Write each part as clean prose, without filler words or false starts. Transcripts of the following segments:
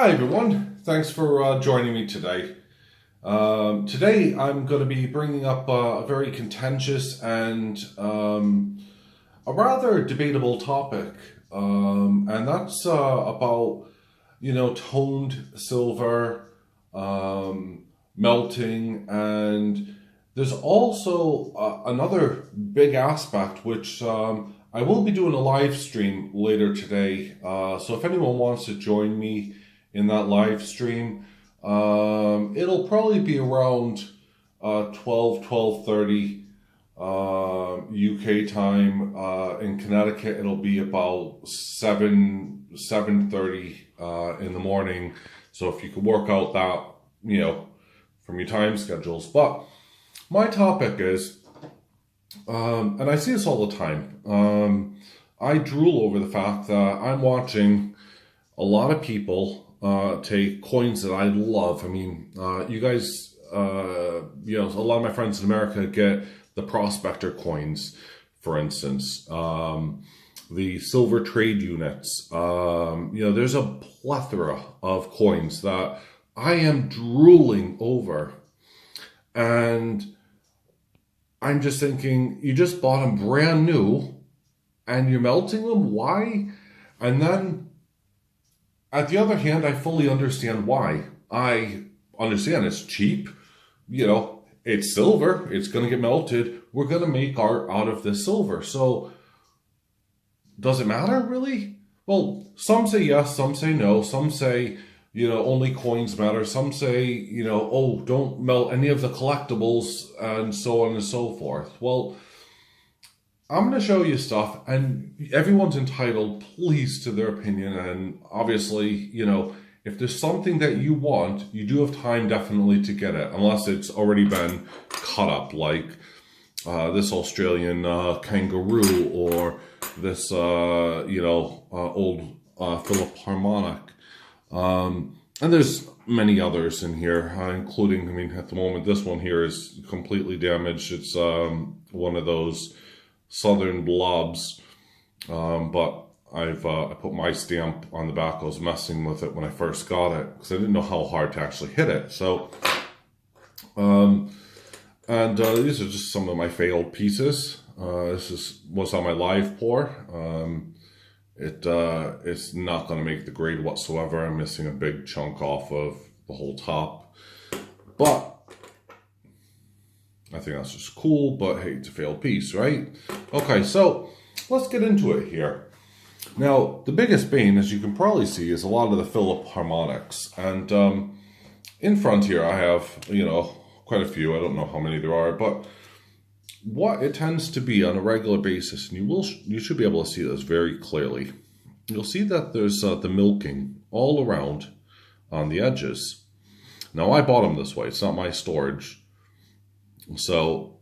Hi everyone, thanks for joining me today. Today I'm going to be bringing up a very contentious and a rather debatable topic, and that's about, toned silver, melting, and there's also another big aspect which I will be doing a live stream later today, so if anyone wants to join me in that live stream, it'll probably be around 12:30 UK time. In Connecticut, it'll be about 7:30 in the morning. So if you could work out that, from your time schedules. But my topic is, and I see this all the time, I drool over the fact that I'm watching a lot of people take coins that I love. I mean, you guys, a lot of my friends in America get the prospector coins, for instance, the silver trade units. There's a plethora of coins that I am drooling over. And I'm just thinking, you just bought them brand new and you're melting them? Why? And then, at the other hand, I fully understand why. I understand it's cheap. It's silver. It's going to get melted. We're going to make art out of this silver. So, does it matter, really? Well, some say yes, some say no. Some say, only coins matter. Some say, oh, don't melt any of the collectibles, and so on and so forth. Well, I'm going to show you stuff, and everyone's entitled, please, to their opinion. And obviously, if there's something that you want, you do have time definitely to get it, unless it's already been cut up, like this Australian kangaroo, or this, old Philip harmonic. And there's many others in here, including, at the moment, this one here is completely damaged. It's one of those Southern blobs, but I put my stamp on the back. I was messing with it when I first got it because I didn't know how hard to actually hit it. So, these are just some of my failed pieces. This was on my live pour. It's not going to make the grade whatsoever. I'm missing a big chunk off of the whole top, but I think that's just cool. But hey, it's a failed piece, right? Okay, so let's get into it here. Now, the biggest bane, as you can probably see, is a lot of the Philip harmonics. And in front here, I have, quite a few. I don't know how many there are, but what it tends to be on a regular basis, and you should be able to see this very clearly. You'll see that there's the milking all around on the edges. Now, I bought them this way. It's not my storage. So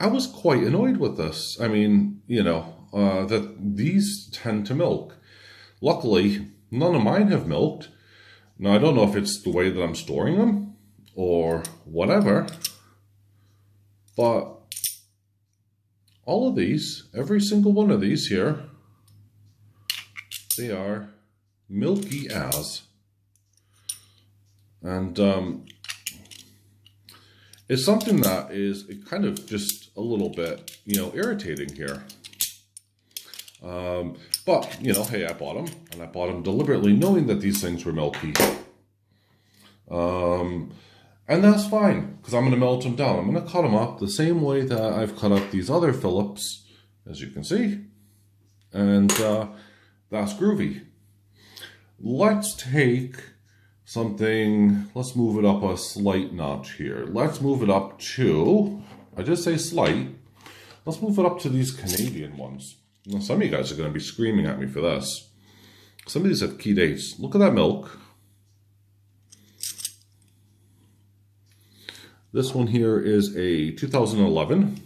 I was quite annoyed with this. I mean, that these tend to milk. Luckily, none of mine have milked. Now, I don't know if it's the way that I'm storing them or whatever, but all of these, every single one of these here, they are milky as. And it's something that is kind of just a little bit, irritating here. But, hey, I bought them, and I bought them deliberately knowing that these things were milky. And that's fine, because I'm going to melt them down. I'm going to cut them up the same way that I've cut up these other Philips, as you can see. And that's groovy. Let's take something, let's move it up a slight notch here. Let's move it up to, I just say slight, let's move it up to these Canadian ones. Now, some of you guys are going to be screaming at me for this. Some of these have key dates. Look at that milk. This one here is a 2011.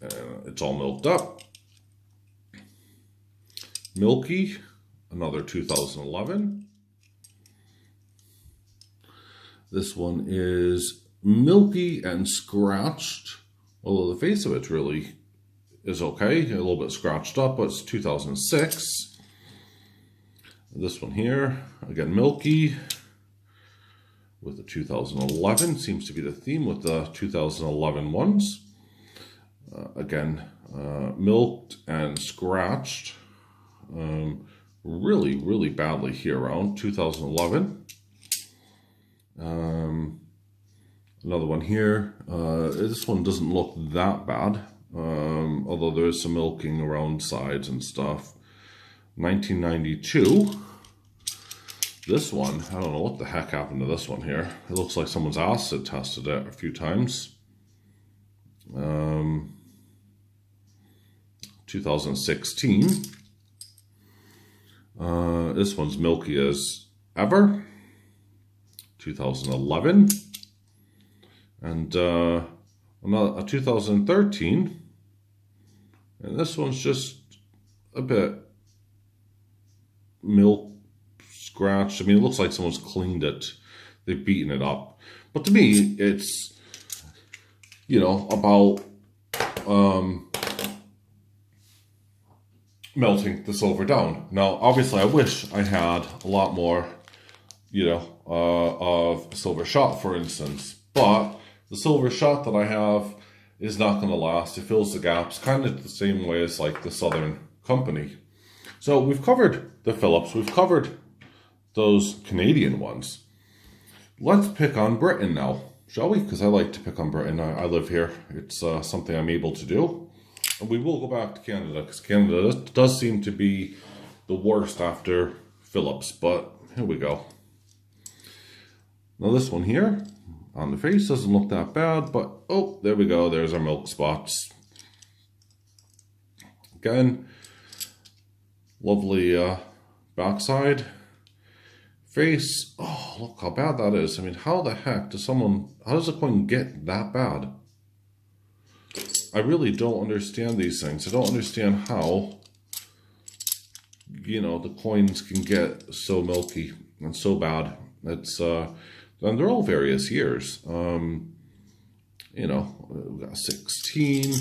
It's all milked up. Milky, another 2011. This one is milky and scratched, although the face of it really is okay. A little bit scratched up, but it's 2006. This one here, again, milky with the 2011. Seems to be the theme with the 2011 ones. Again, milked and scratched really, really badly here around 2011. Another one here. This one doesn't look that bad, although there is some milking around sides and stuff. 1992. This one, I don't know what the heck happened to this one here. It looks like someone's acid tested it a few times. 2016. This one's milky as ever. 2011. And a 2013. And this one's just a bit milk scratched. I mean, it looks like someone's cleaned it. They've beaten it up. But to me, it's, you know, about melting the silver down. Now, obviously, I wish I had a lot more, you know, of silver shot, for instance. But the silver shot that I have is not going to last. It fills the gaps, kind of the same way as like the Southern Company. So we've covered the Phillips. We've covered those Canadian ones. Let's pick on Britain now, shall we? Because I like to pick on Britain. I live here. It's something I'm able to do. And we will go back to Canada, because Canada does seem to be the worst after Phillips. But here we go. Now this one here on the face doesn't look that bad, but oh, there we go. There's our milk spots. Again, lovely backside. Face, oh, look how bad that is. I mean, how the heck does how does a coin get that bad? I really don't understand these things. I don't understand how, you know, the coins can get so milky and so bad. It's, and they're all various years. You know, we got 16.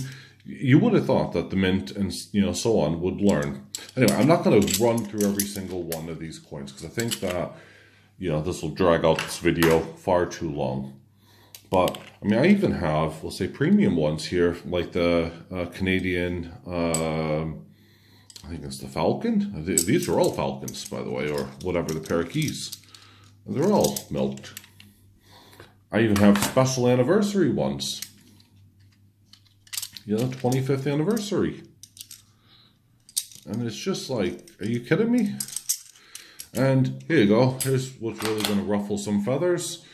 You would have thought that the mint and, you know, so on would learn. Anyway, I'm not going to run through every single one of these coins, because I think that, you know, this will drag out this video far too long. But, I mean, I even have, let's say, premium ones here, like the Canadian, I think it's the Falcon. These are all Falcons, by the way, or whatever, the pair of keys. They're all milked. I even have special anniversary ones. You know, 25th anniversary. And it's just like, are you kidding me? And here you go. Here's what's really going to ruffle some feathers.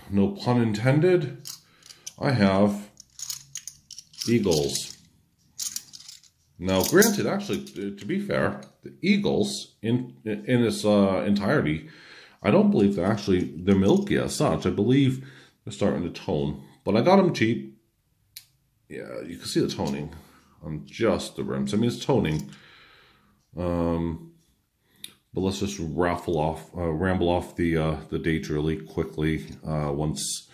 No pun intended. I have Eagles. Now, granted, actually, to be fair, the Eagles in its entirety, I don't believe they're milky as such. I believe they're starting to tone. But I got them cheap. Yeah, you can see the toning on just the rims. I mean, it's toning. But let's just ramble off the dates really quickly once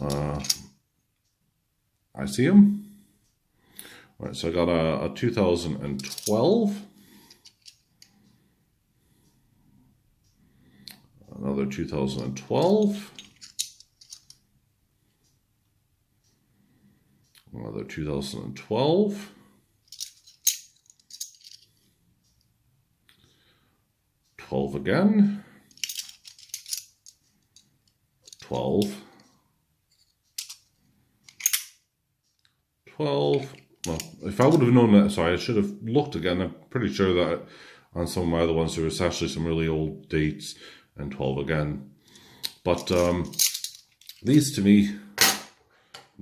I see them. All right, so I got a 2012. Another 2012. Another 2012. 12 again. 12. 12. Well, if I would have known that, sorry, I should have looked again. I'm pretty sure that on some of my other ones there was actually some really old dates, and 12 again. But these to me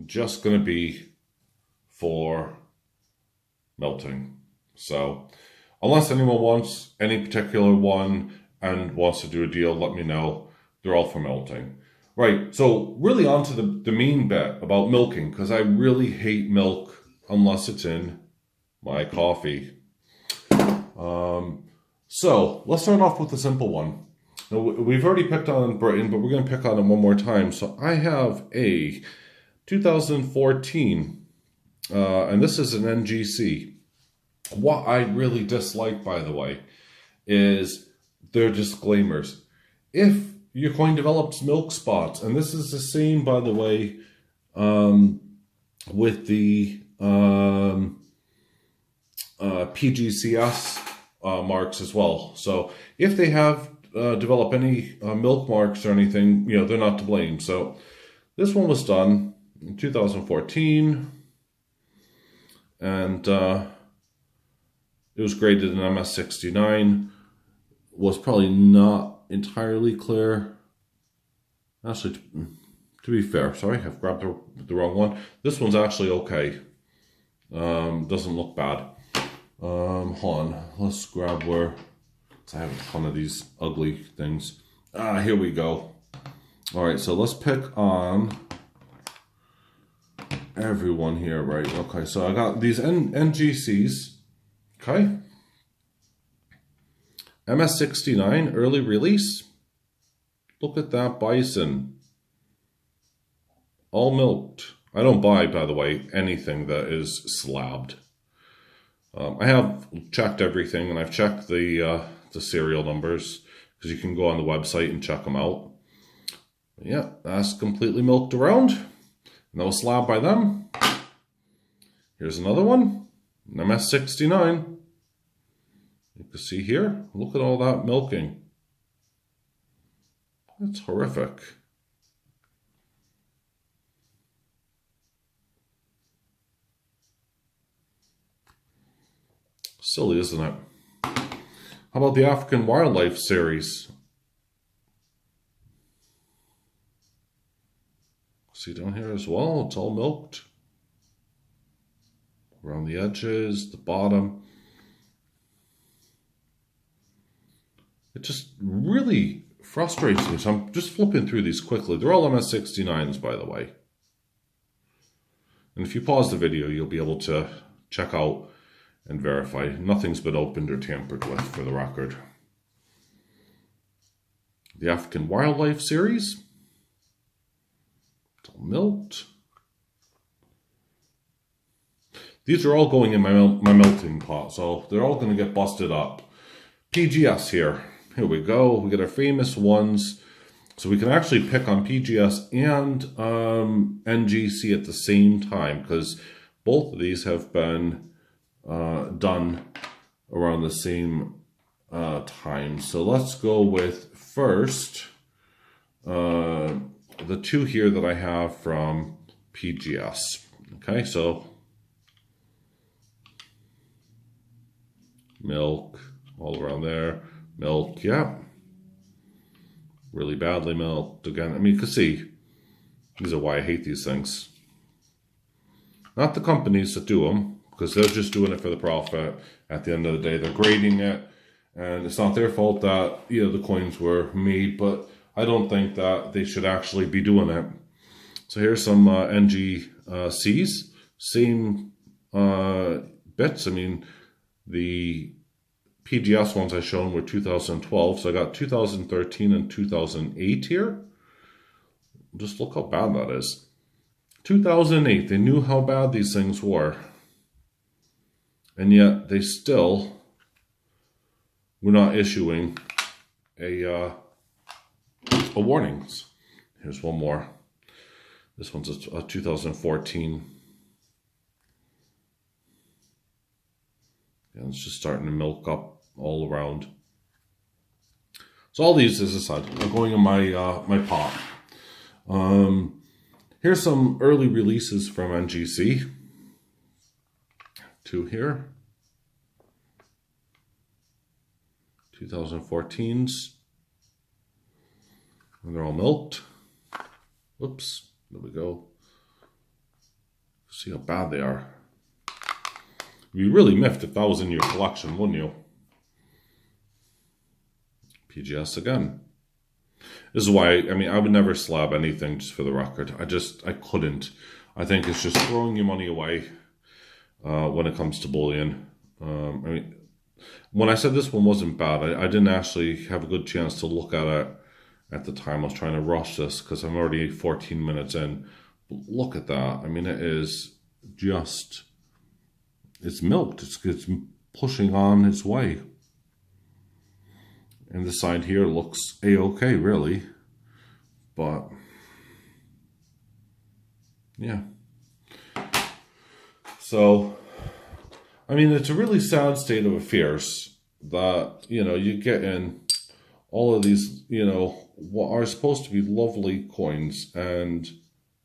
just going to be for melting. So unless anyone wants any particular one and wants to do a deal, let me know. They're all for melting. Right, so really on to the main bit about milking, because I really hate milk unless it's in my coffee. So let's start off with the simple one. Now, we've already picked on Britain, but we're going to pick on it one more time. So I have a 2014, and this is an NGC. What I really dislike, by the way, is their disclaimers. If your coin develops milk spots, and this is the same, by the way, with the PGCS marks as well. So if they have developed any milk marks or anything, they're not to blame. So this one was done in 2014, and it was graded in MS69. Was probably not entirely clear. Actually, to be fair, sorry, I've grabbed the wrong one. This one's actually okay. Doesn't look bad. Hold on, let's grab where, because I have a ton of these ugly things. Here we go. All right, so let's pick on everyone here, right? Okay, so I got these NGCs, okay? MS69, early release. Look at that bison. All milked. I don't buy, by the way, anything that is slabbed. I have checked everything, and I've checked the serial numbers, because you can go on the website and check them out. Yeah, that's completely milked around. And that was slabbed by them. Here's another one, MS69. You can see here, look at all that milking. It's horrific. Silly, isn't it? How about the African Wildlife series? See down here as well, it's all milked. Around the edges, the bottom. It just really frustrates me. So I'm just flipping through these quickly. They're all MS69s, by the way. And if you pause the video, you'll be able to check out and verify. Nothing's been opened or tampered with, for the record. The African Wildlife series. It's all milked. These are all going in my melting pot, so they're all going to get busted up. PGS here. Here we go. We get our famous ones. So we can actually pick on PGS and NGC at the same time, because both of these have been done around the same time. So let's go with first the two here that I have from PGS. Okay, so milk all around there. Milk, yeah. Really badly milked again. I mean, you can see, these are why I hate these things. Not the companies that do them, because they're just doing it for the profit. At the end of the day, they're grading it, and it's not their fault that the coins were made, but I don't think that they should actually be doing it. So here's some NGCs, same bits. I mean, the PGS ones I shown were 2012, so I got 2013 and 2008 here. Just look how bad that is. 2008, they knew how bad these things were, and yet they still were not issuing a warnings. Here's one more. This one's a 2014. And it's just starting to milk up all around. So all these, as I said, are going in my my pot. Here's some early releases from NGC. Two here. 2014s. And they're all milked. Whoops. There we go. See how bad they are. You'd be really miffed if that was in your collection, wouldn't you? PGS again. This is why, I mean, I would never slab anything, just for the record. I couldn't. I think it's just throwing your money away when it comes to bullion. I mean, when I said this one wasn't bad, I didn't actually have a good chance to look at it at the time. I was trying to rush this because I'm already 14 minutes in. But look at that. I mean, it is just, it's milked. It's pushing on its way. And this side here looks a-okay, really. But, yeah. So, I mean, it's a really sad state of affairs that, you know, you get in all of these, you know, what are supposed to be lovely coins and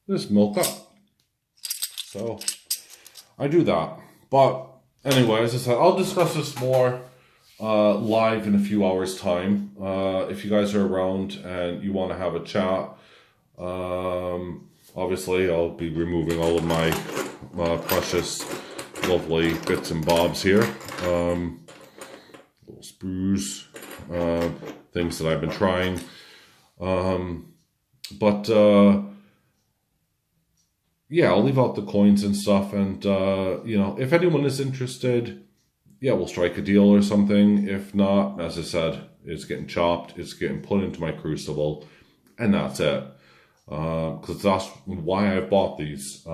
just milk up. So, I do that. But, anyway, as I said, I'll discuss this more live in a few hours' time. If you guys are around and you want to have a chat, obviously I'll be removing all of my precious, lovely bits and bobs here. Little sprues, things that I've been trying. Yeah, I'll leave out the coins and stuff. And, you know, if anyone is interested, yeah, we'll strike a deal or something. If not, as I said, it's getting chopped. It's getting put into my crucible. And that's it. Because that's why I bought these.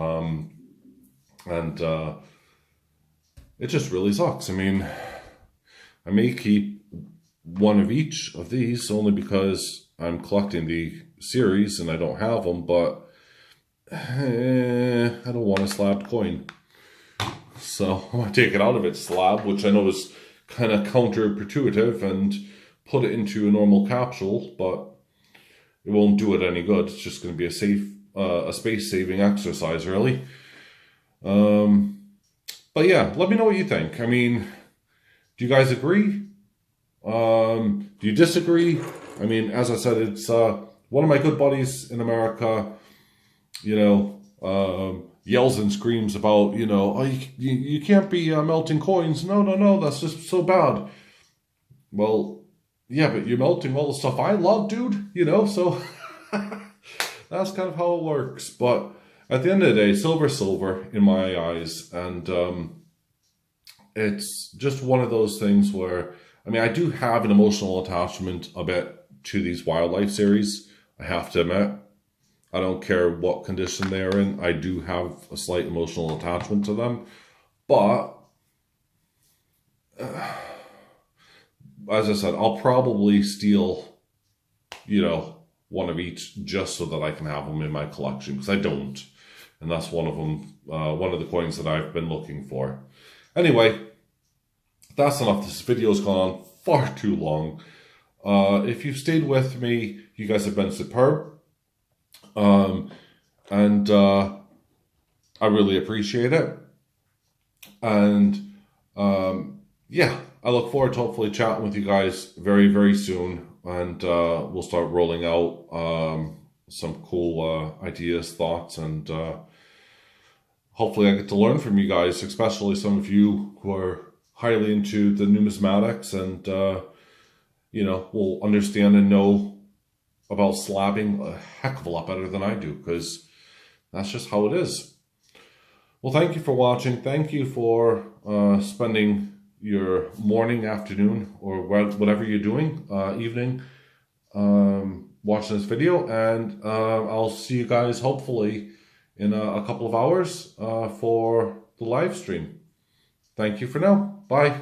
It just really sucks. I mean, I may keep one of each of these only because I'm collecting the series and I don't have them. But I don't want a slabbed coin. So I'm going to take it out of its slab, which I know is kind of counterintuitive, and put it into a normal capsule, but it won't do it any good. It's just going to be a space-saving exercise, really. But yeah, let me know what you think. I mean, do you guys agree? Do you disagree? I mean, as I said, it's one of my good buddies in America, you know, yells and screams about, you know, oh, you can't be melting coins. No, that's just so bad. Well, yeah, but you're melting all the stuff I love, dude, you know, so that's kind of how it works. But at the end of the day, silver in my eyes. And it's just one of those things where, I mean, I do have an emotional attachment a bit to these wildlife series, I have to admit. I don't care what condition they're in. I do have a slight emotional attachment to them. But, as I said, I'll probably steal, you know, one of each just so that I can have them in my collection. Because I don't. And that's one of them, one of the coins that I've been looking for. Anyway, that's enough. This video's gone on far too long. If you've stayed with me, you guys have been superb. I really appreciate it. And, yeah, I look forward to hopefully chatting with you guys very, very soon. And, we'll start rolling out, some cool, ideas, thoughts, and, hopefully I get to learn from you guys, especially some of you who are highly into the numismatics and, you know, will understand and know about slabbing a heck of a lot better than I do, because that's just how it is. Well, thank you for watching. Thank you for spending your morning, afternoon, or whatever you're doing, evening, watching this video. And I'll see you guys hopefully in a couple of hours for the live stream. Thank you for now. Bye.